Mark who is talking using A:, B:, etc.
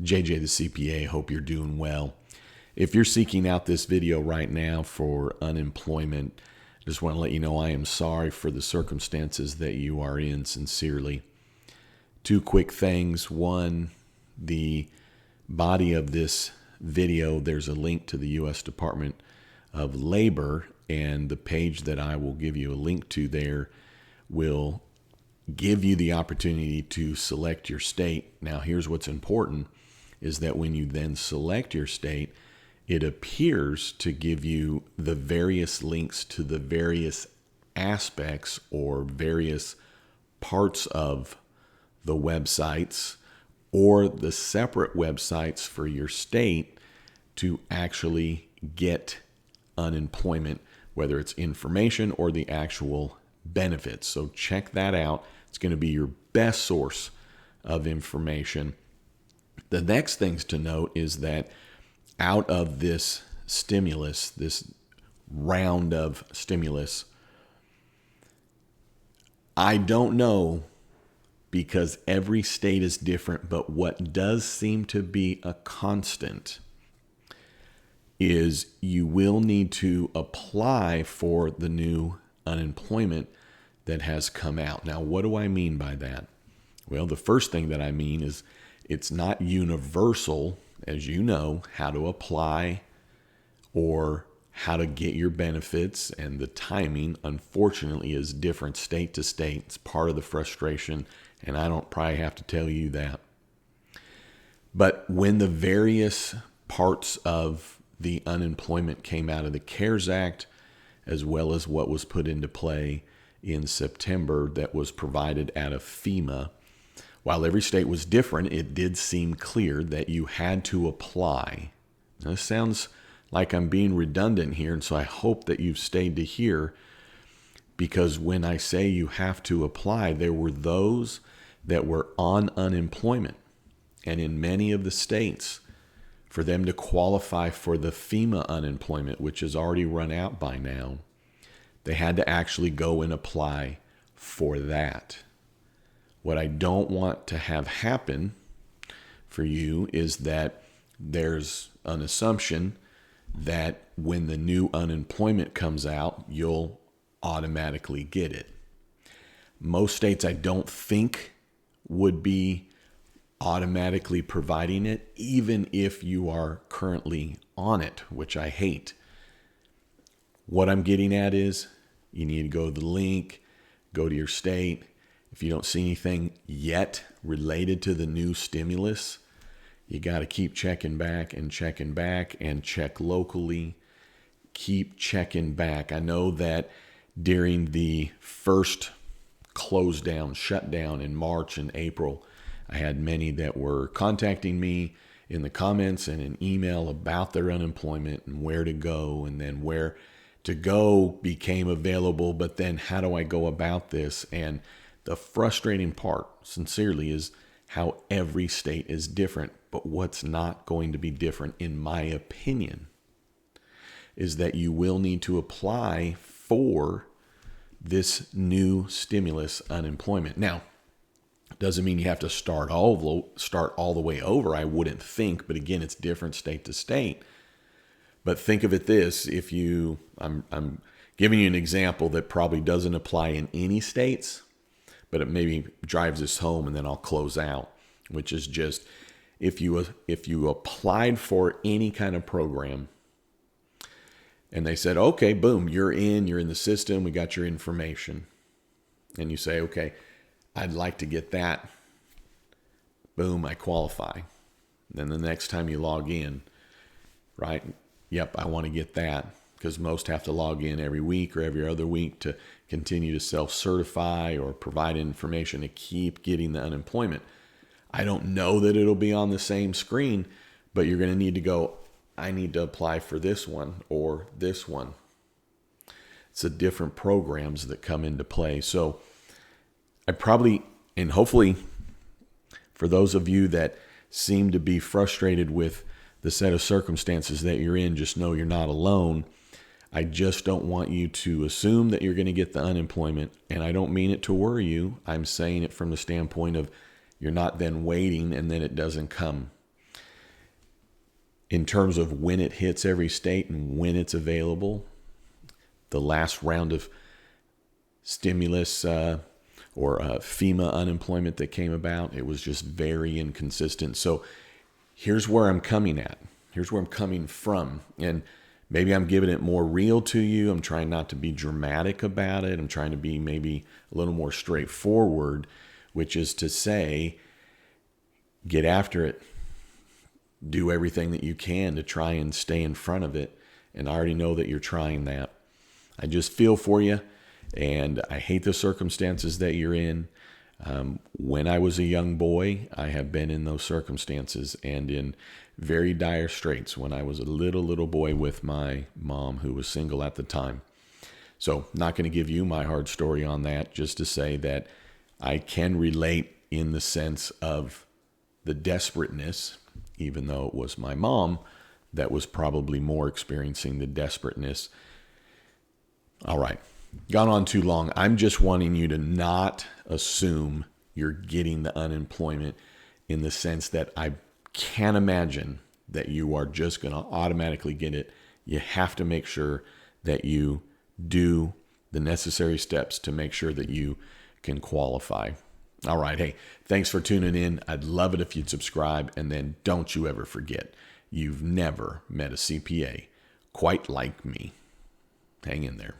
A: JJ the CPA. Hope you're doing well. If you're seeking out this video right now for unemployment, I just want to let you know I am sorry for the circumstances that you are in, sincerely. Two quick things. One, the body of this video, there's a link to the U.S. Department of Labor, and the page that I will give you a link to there will give you the opportunity to select your state. Now, here's what's important, is that when you then select your state, it appears to give you the various links to the various aspects or various parts of the websites or the separate websites for your state to actually get unemployment, whether it's information or the actual benefits. So check that out. It's going to be your best source of information. The next things to note is that out of this stimulus, this round of stimulus, I don't know, because every state is different, but what does seem to be a constant is you will need to apply for the new unemployment that has come out. Now, what do I mean by that? Well, the first thing that I mean is it's not universal, as you know, how to apply or how to get your benefits, and the timing, unfortunately, is different state to state. It's part of the frustration, and I don't probably have to tell you that. But when the various parts of the unemployment came out of the CARES Act, as well as what was put into play in September that was provided out of FEMA, while every state was different, it did seem clear that you had to apply. Now, this sounds like I'm being redundant here, and so I hope that you've stayed to hear, because when I say you have to apply, there were those that were on unemployment. And in many of the states, for them to qualify for the FEMA unemployment, which has already run out by now, they had to actually go and apply for that. What I don't want to have happen for you is that there's an assumption that when the new unemployment comes out, you'll automatically get it. Most states, I don't think, would be automatically providing it, even if you are currently on it, which I hate. What I'm getting at is you need to go to the link, go to your state. If you don't see anything yet related to the new stimulus, you got to keep checking back and check locally. Keep checking back. I know that during the first close down, shutdown in March and April, I had many that were contacting me in the comments and an email about their unemployment and where to go, and then where to go became available, but then how do I go about this? And the frustrating part, sincerely, is how every state is different. But what's not going to be different, in my opinion, is that you will need to apply for this new stimulus unemployment. Now, doesn't mean you have to start all the way over, I wouldn't think. But again, it's different state to state. But think of it this: if you, I'm giving you an example that probably doesn't apply in any states, but it maybe drives this home, and then I'll close out, which is just if you applied for any kind of program and they said, okay, boom, you're in the system, we got your information, and you say, okay, I'd like to get that. Boom, I qualify. Then the next time you log in, right? Yep, I want to get that, because most have to log in every week or every other week to continue to self-certify or provide information to keep getting the unemployment. I don't know that it'll be on the same screen, but you're going to need to go, I need to apply for this one or this one. It's the different programs that come into play. So I probably, and hopefully for those of you that seem to be frustrated with the set of circumstances that you're in, just know you're not alone. I just don't want you to assume that you're going to get the unemployment, and I don't mean it to worry you. I'm saying it from the standpoint of you're not then waiting and then it doesn't come. In terms of when it hits every state and when it's available, the last round of stimulus or FEMA unemployment that came about, it was just very inconsistent. So here's where I'm coming at. Here's where I'm coming from. And maybe I'm giving it more real to you. I'm trying not to be dramatic about it. I'm trying to be maybe a little more straightforward, which is to say, get after it. Do everything that you can to try and stay in front of it. And I already know that you're trying that. I just feel for you, and I hate the circumstances that you're in. When I was a young boy, I have been in those circumstances and in very dire straits when I was a little boy with my mom, who was single at the time. So not going to give you my hard story on that, just to say that I can relate in the sense of the desperateness, even though it was my mom that was probably more experiencing the desperateness. All right, gone on too long. I'm just wanting you to not assume you're getting the unemployment, in the sense that I can't imagine that you are just going to automatically get it. You have to make sure that you do the necessary steps to make sure that you can qualify. All right. Hey, thanks for tuning in. I'd love it if you'd subscribe. And then don't you ever forget, you've never met a CPA quite like me. Hang in there.